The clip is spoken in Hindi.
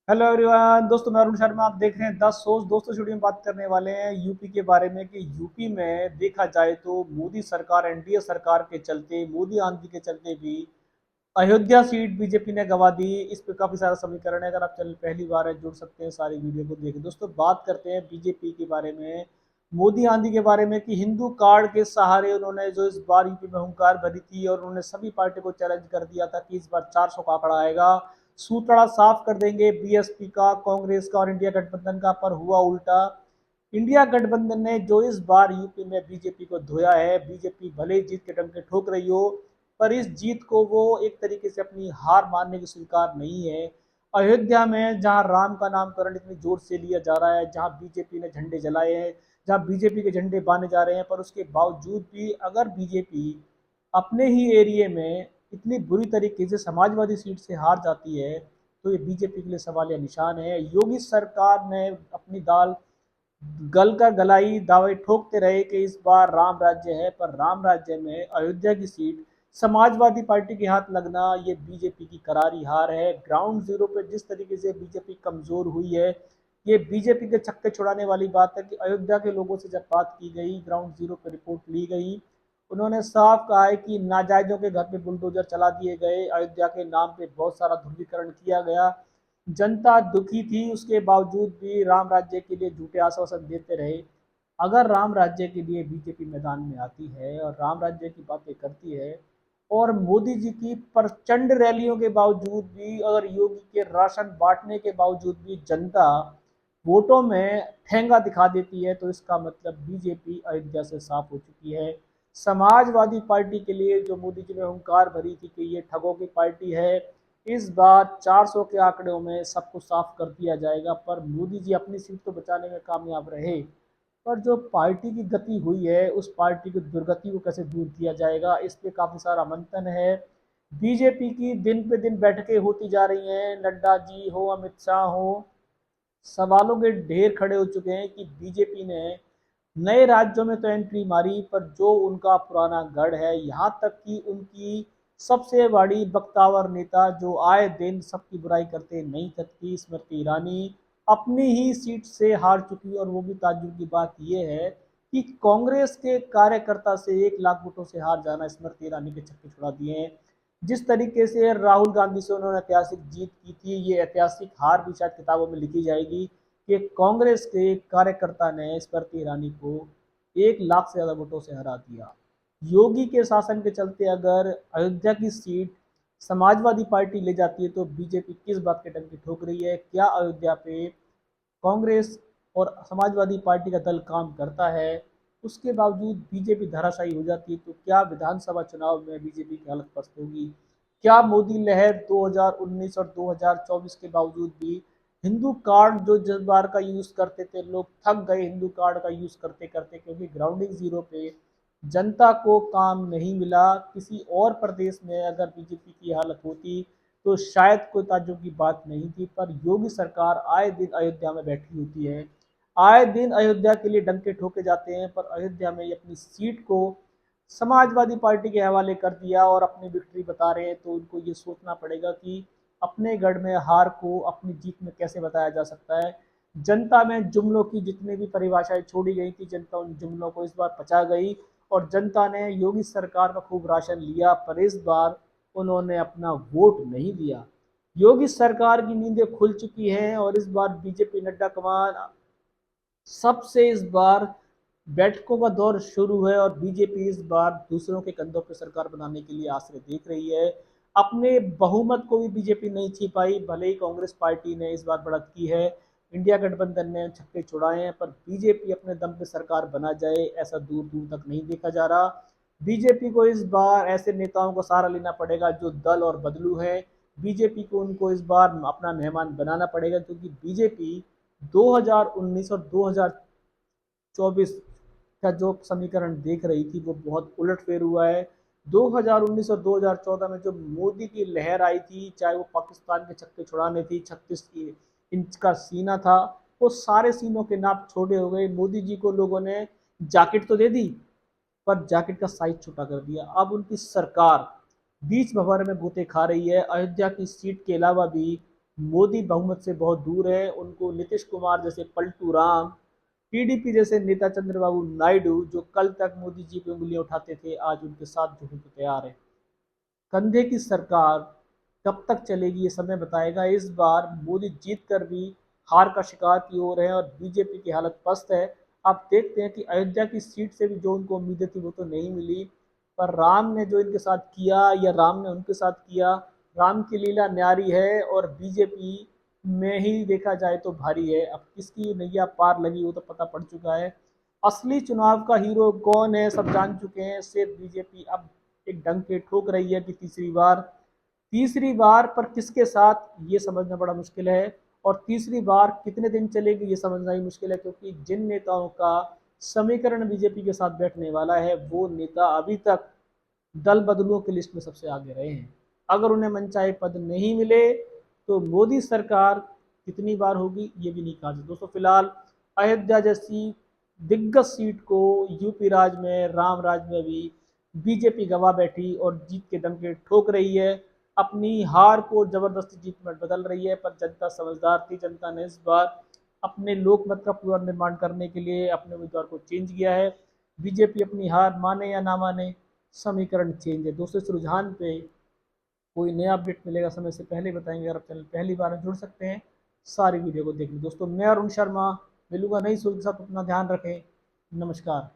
हेलो एवरीवन, दोस्तों मैं अरुण शर्मा। आप देख रहे हैं 10 सोच। दोस्तों वीडियो में बात करने वाले हैं यूपी के बारे में कि यूपी में देखा जाए तो मोदी सरकार, एनडीए सरकार के चलते, मोदी आंधी के चलते भी अयोध्या सीट बीजेपी ने गंवा दी। इस पे काफी सारा समीकरण है। अगर आप चैनल पहली बार है जुड़ सकते हैं, सारी वीडियो को देखें। दोस्तों बात करते हैं बीजेपी के बारे में, मोदी आंधी के बारे में कि हिंदू कार्ड के सहारे उन्होंने जो इस बार यूपी में हुंकार भरी थी और उन्होंने सभी पार्टी को चैलेंज कर दिया था कि इस बार 400 का आंकड़ा आएगा, सूतड़ा साफ कर देंगे बीएसपी का, कांग्रेस का और इंडिया गठबंधन का। पर हुआ उल्टा। इंडिया गठबंधन ने जो इस बार यूपी में बीजेपी को धोया है, बीजेपी भले ही जीत के डंके ठोक रही हो, पर इस जीत को वो एक तरीके से अपनी हार मानने की स्वीकार नहीं है। अयोध्या में जहां राम का नामकरण इतनी जोर से लिया जा रहा है, जहां बीजेपी ने झंडे जलाए हैं, जहां बीजेपी के झंडे बांधे जा रहे हैं, पर उसके बावजूद भी अगर बीजेपी अपने ही एरिए में इतनी बुरी तरीके से समाजवादी सीट से हार जाती है, तो ये बीजेपी के लिए सवाल या निशान है। योगी सरकार ने अपनी दाल गल का गलाई दावे ठोकते रहे कि इस बार राम राज्य है, पर राम राज्य में अयोध्या की सीट समाजवादी पार्टी के हाथ लगना ये बीजेपी की करारी हार है। ग्राउंड जीरो पे जिस तरीके से बीजेपी कमजोर हुई है, ये बीजेपी के छक्के छुड़ाने वाली बात है कि अयोध्या के लोगों से जब बात की गई, ग्राउंड जीरो पे रिपोर्ट ली गई, उन्होंने साफ कहा है कि नाजायजों के घर पे बुलडोजर चला दिए गए, अयोध्या के नाम पे बहुत सारा ध्रुवीकरण किया गया, जनता दुखी थी, उसके बावजूद भी राम राज्य के लिए झूठे आश्वासन देते रहे। अगर राम राज्य के लिए बीजेपी मैदान में आती है और राम राज्य की बातें करती है, और मोदी जी की प्रचंड रैलियों के बावजूद भी, अगर योगी के राशन बांटने के बावजूद भी जनता वोटों में ठेंगा दिखा देती है, तो इसका मतलब बीजेपी अयोध्या से साफ हो चुकी है। समाजवादी पार्टी के लिए जो मोदी जी ने हुंकार भरी थी कि ये ठगों की पार्टी है, इस बार 400 के आंकड़ों में सबको साफ कर दिया जाएगा। पर मोदी जी अपनी सीट तो बचाने में कामयाब रहे, पर जो पार्टी की गति हुई है, उस पार्टी की दुर्गति को कैसे दूर किया जाएगा, इस पे काफी सारा मंथन है। बीजेपी की दिन पे दिन बैठकें होती जा रही हैं, नड्डा जी हो, अमित शाह हो, सवालों के ढेर खड़े हो चुके हैं कि बीजेपी ने नए राज्यों में तो एंट्री मारी, पर जो उनका पुराना गढ़ है, यहाँ तक कि उनकी सबसे बड़ी बख्तावर नेता जो आए दिन सबकी बुराई करते नहीं थकती, स्मृति ईरानी, अपनी ही सीट से हार चुकी। और वो भी ताज्जुब की बात यह है कि कांग्रेस के कार्यकर्ता से 1 लाख वोटों से हार जाना स्मृति ईरानी के छक्के छुड़ा दिए हैं। जिस तरीके से राहुल गांधी से उन्होंने ऐतिहासिक जीत की थी, ये ऐतिहासिक हार भी शायद किताबों में लिखी जाएगी कि कांग्रेस के कार्यकर्ता ने स्मृति ईरानी को 1 लाख से ज्यादा वोटों से हरा दिया। योगी के शासन के चलते अगर अयोध्या की सीट समाजवादी पार्टी ले जाती है, तो बीजेपी किस बात के डंके ठोक रही है? क्या अयोध्या पे कांग्रेस और समाजवादी पार्टी का दल काम करता है, उसके बावजूद बीजेपी धराशायी हो जाती है, तो क्या विधानसभा चुनाव में बीजेपी की हालत पस्त होगी? क्या मोदी लहर 2019 और 2024 के बावजूद भी हिंदू कार्ड जो जिस बार का यूज करते थे, लोग थक गए हिंदू कार्ड का यूज करते करते, क्योंकि ग्राउंडिंग जीरो पे जनता को काम नहीं मिला। किसी और प्रदेश में अगर बीजेपी की हालत होती तो शायद कोई ताज्जुब की बात नहीं थी, पर योगी सरकार आए दिन अयोध्या में बैठी होती है, आए दिन अयोध्या के लिए डंके ठोके जाते हैं, पर अयोध्या में ये अपनी सीट को समाजवादी पार्टी के हवाले कर दिया और अपनी विक्ट्री बता रहे हैं। तो उनको ये सोचना पड़ेगा कि अपने गढ़ में हार को अपनी जीत में कैसे बताया जा सकता है। जनता में जुमलों की जितनी भी परिभाषाएं छोड़ी गई थी, जनता उन जुमलों को इस बार पचा गई, और जनता ने योगी सरकार का खूब राशन लिया, पर इस बार उन्होंने अपना वोट नहीं दिया। योगी सरकार की नींदें खुल चुकी हैं और इस बार बीजेपी नड्डा कमान सबसे इस बार बैठकों का दौर शुरू है, और बीजेपी इस बार दूसरों के कंधों पर सरकार बनाने के लिए आश्रय देख रही है। अपने बहुमत को भी बीजेपी नहीं छिपाई, भले ही कांग्रेस पार्टी ने इस बार बढ़त की है, इंडिया गठबंधन ने छक्के छुड़ाए हैं, पर बीजेपी अपने दम पे सरकार बना जाए ऐसा दूर दूर तक नहीं देखा जा रहा। बीजेपी को इस बार ऐसे नेताओं को सहारा लेना पड़ेगा जो दल और बदलू है। बीजेपी को उनको इस बार अपना मेहमान बनाना पड़ेगा, क्योंकि बीजेपी 2019 और 2024 का जो समीकरण देख रही थी वो बहुत उलटफेर हुआ है। 2019 और 2014 में जो मोदी की लहर आई थी, चाहे वो पाकिस्तान के छक्के छुड़ाने थी, 36 इंच का सीना था, वो सारे सीनों के नाप छोटे हो गए। मोदी जी को लोगों ने जैकेट तो दे दी, पर जैकेट का साइज छोटा कर दिया। अब उनकी सरकार बीच भंवर में गोते खा रही है। अयोध्या की सीट के अलावा भी मोदी बहुमत से बहुत दूर है। उनको नीतीश कुमार जैसे पलटू राम, टीडीपी जैसे नेता चंद्रबाबू नायडू, जो कल तक मोदी जी पे उंगलियां उठाते थे, आज उनके साथ झुकने को तैयार है। कंधे की सरकार कब तक चलेगी ये समय बताएगा। इस बार मोदी जीत कर भी हार का शिकार की ओर है और बीजेपी की हालत पस्त है। आप देखते हैं कि अयोध्या की सीट से भी जो उनको उम्मीदें थी वो तो नहीं मिली, पर राम ने जो इनके साथ किया या राम ने उनके साथ किया, राम की लीला न्यारी है और बीजेपी में ही देखा जाए तो भारी है। अब किसकी नैया पार लगी वो तो पता पड़ चुका है। असली चुनाव का हीरो कौन है सब जान चुके हैं। सिर्फ बीजेपी अब एक डंक के ठोक रही है कि तीसरी बार पर किसके साथ ये समझना बड़ा मुश्किल है। और तीसरी बार कितने दिन चलेगी ये समझना ही मुश्किल है, क्योंकि जिन नेताओं का समीकरण बीजेपी के साथ बैठने वाला है वो नेता अभी तक दल बदलुओं की लिस्ट में सबसे आगे रहे हैं। अगर उन्हें मनचाहे पद नहीं मिले तो मोदी सरकार कितनी बार होगी ये भी नहीं कहा जाता। दोस्तों फिलहाल अयोध्या जैसी दिग्गज सीट को यूपी राज में, राम राज में भी बीजेपी गवा बैठी और जीत के डंके ठोक रही है। अपनी हार को जबरदस्ती जीत में बदल रही है, पर जनता समझदार थी। जनता ने इस बार अपने लोकमत का पुनर्निर्माण करने के लिए अपने उम्मीदवार को चेंज किया है। बीजेपी अपनी हार माने या ना माने, समीकरण चेंज है। दोस्तों इस रुझान पे कोई नया अपडेट मिलेगा समय से पहले बताएंगे। अगर आप चैनल पहली बार जुड़ सकते हैं सारी वीडियो को देखिए। दोस्तों मैं अरुण शर्मा मिलूंगा नई सोच के साथ, अपना ध्यान रखें। नमस्कार।